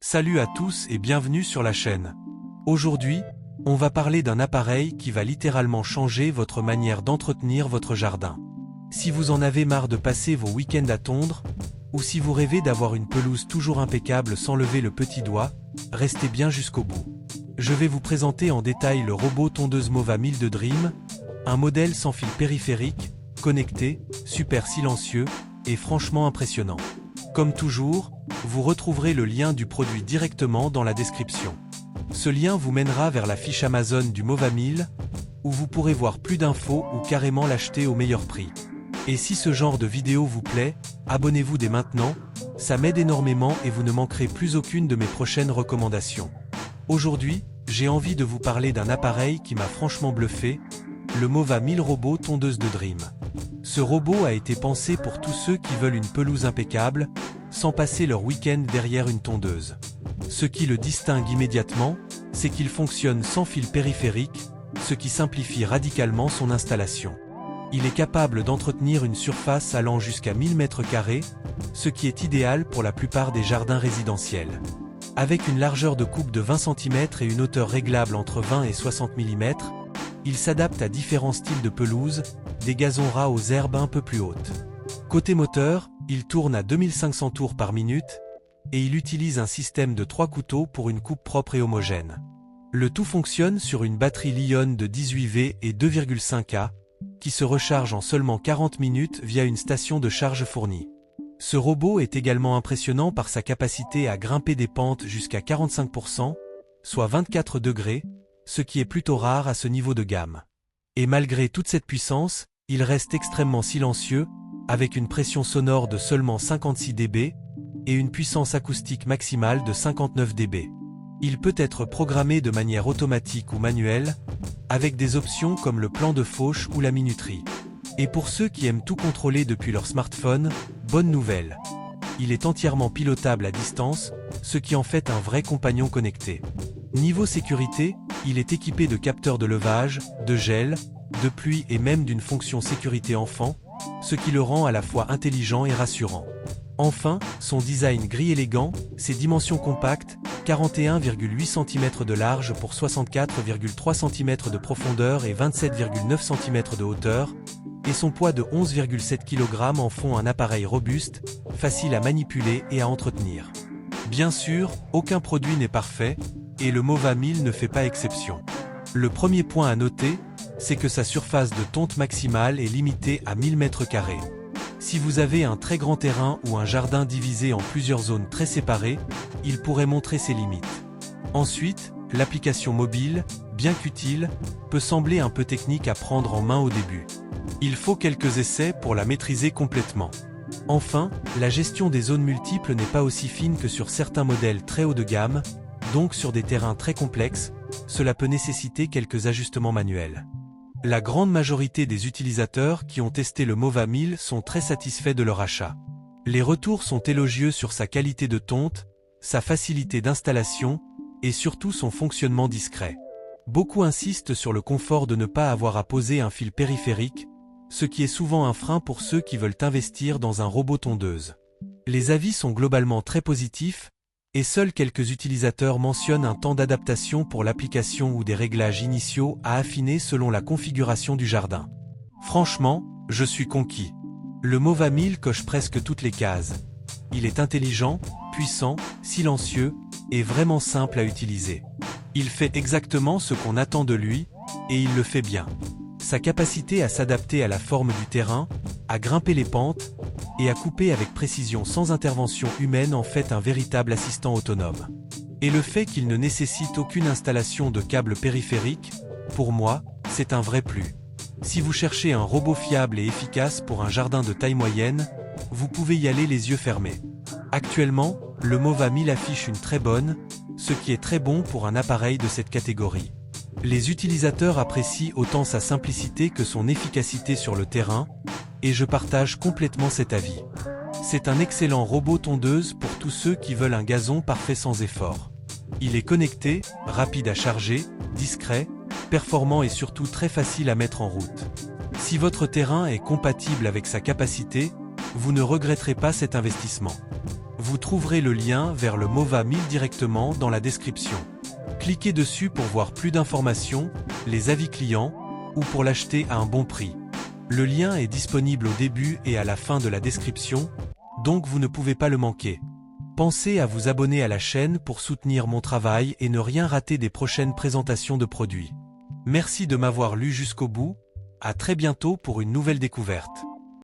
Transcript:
Salut à tous et bienvenue sur la chaîne. Aujourd'hui, on va parler d'un appareil qui va littéralement changer votre manière d'entretenir votre jardin. Si vous en avez marre de passer vos week-ends à tondre, ou si vous rêvez d'avoir une pelouse toujours impeccable sans lever le petit doigt, restez bien jusqu'au bout. Je vais vous présenter en détail le robot tondeuse Mova 1000 de Dream, un modèle sans fil périphérique, connecté, super silencieux, et franchement impressionnant. Comme toujours, vous retrouverez le lien du produit directement dans la description. Ce lien vous mènera vers la fiche Amazon du Mova 1000, où vous pourrez voir plus d'infos ou carrément l'acheter au meilleur prix. Et si ce genre de vidéo vous plaît, abonnez-vous dès maintenant, ça m'aide énormément et vous ne manquerez plus aucune de mes prochaines recommandations. Aujourd'hui, j'ai envie de vous parler d'un appareil qui m'a franchement bluffé, le Mova 1000 robot tondeuse de Dream. Ce robot a été pensé pour tous ceux qui veulent une pelouse impeccable, sans passer leur week-end derrière une tondeuse. Ce qui le distingue immédiatement, c'est qu'il fonctionne sans fil périphérique, ce qui simplifie radicalement son installation. Il est capable d'entretenir une surface allant jusqu'à 1000 m², ce qui est idéal pour la plupart des jardins résidentiels. Avec une largeur de coupe de 20 cm et une hauteur réglable entre 20 et 60 mm, il s'adapte à différents styles de pelouse, des gazons ras aux herbes un peu plus hautes. Côté moteur, il tourne à 2500 tours par minute, et il utilise un système de 3 couteaux pour une coupe propre et homogène. Le tout fonctionne sur une batterie Li-ion de 18V et 2,5A, qui se recharge en seulement 40 minutes via une station de charge fournie. Ce robot est également impressionnant par sa capacité à grimper des pentes jusqu'à 45%, soit 24 degrés, ce qui est plutôt rare à ce niveau de gamme. Et malgré toute cette puissance, il reste extrêmement silencieux, avec une pression sonore de seulement 56 dB et une puissance acoustique maximale de 59 dB. Il peut être programmé de manière automatique ou manuelle, avec des options comme le plan de fauche ou la minuterie. Et pour ceux qui aiment tout contrôler depuis leur smartphone, bonne nouvelle. Il est entièrement pilotable à distance, ce qui en fait un vrai compagnon connecté. Niveau sécurité, il est équipé de capteurs de levage, de gel, de pluie et même d'une fonction sécurité enfant, ce qui le rend à la fois intelligent et rassurant. Enfin, son design gris élégant, ses dimensions compactes, 41,8 cm de large pour 64,3 cm de profondeur et 27,9 cm de hauteur, et son poids de 11,7 kg en font un appareil robuste, facile à manipuler et à entretenir. Bien sûr, aucun produit n'est parfait, et le Mova 1000 ne fait pas exception. Le premier point à noter, c'est que sa surface de tonte maximale est limitée à 1000 m². Si vous avez un très grand terrain ou un jardin divisé en plusieurs zones très séparées, il pourrait montrer ses limites. Ensuite, l'application mobile, bien qu'utile, peut sembler un peu technique à prendre en main au début. Il faut quelques essais pour la maîtriser complètement. Enfin, la gestion des zones multiples n'est pas aussi fine que sur certains modèles très haut de gamme, donc sur des terrains très complexes, cela peut nécessiter quelques ajustements manuels. La grande majorité des utilisateurs qui ont testé le Mova 1000 sont très satisfaits de leur achat. Les retours sont élogieux sur sa qualité de tonte, sa facilité d'installation, et surtout son fonctionnement discret. Beaucoup insistent sur le confort de ne pas avoir à poser un fil périphérique, ce qui est souvent un frein pour ceux qui veulent investir dans un robot tondeuse. Les avis sont globalement très positifs, et seuls quelques utilisateurs mentionnent un temps d'adaptation pour l'application ou des réglages initiaux à affiner selon la configuration du jardin. Franchement, je suis conquis. Le Mova 1000 coche presque toutes les cases. Il est intelligent, puissant, silencieux, et vraiment simple à utiliser. Il fait exactement ce qu'on attend de lui, et il le fait bien. Sa capacité à s'adapter à la forme du terrain, à grimper les pentes, et à couper avec précision sans intervention humaine en fait un véritable assistant autonome. Et le fait qu'il ne nécessite aucune installation de câble périphérique, pour moi, c'est un vrai plus. Si vous cherchez un robot fiable et efficace pour un jardin de taille moyenne, vous pouvez y aller les yeux fermés. Actuellement, le Mova 1000 affiche une très bonne, ce qui est très bon pour un appareil de cette catégorie. Les utilisateurs apprécient autant sa simplicité que son efficacité sur le terrain, et je partage complètement cet avis. C'est un excellent robot tondeuse pour tous ceux qui veulent un gazon parfait sans effort. Il est connecté, rapide à charger, discret, performant et surtout très facile à mettre en route. Si votre terrain est compatible avec sa capacité, vous ne regretterez pas cet investissement. Vous trouverez le lien vers le Mova 1000 directement dans la description. Cliquez dessus pour voir plus d'informations, les avis clients, ou pour l'acheter à un bon prix. Le lien est disponible au début et à la fin de la description, donc vous ne pouvez pas le manquer. Pensez à vous abonner à la chaîne pour soutenir mon travail et ne rien rater des prochaines présentations de produits. Merci de m'avoir lu jusqu'au bout, à très bientôt pour une nouvelle découverte.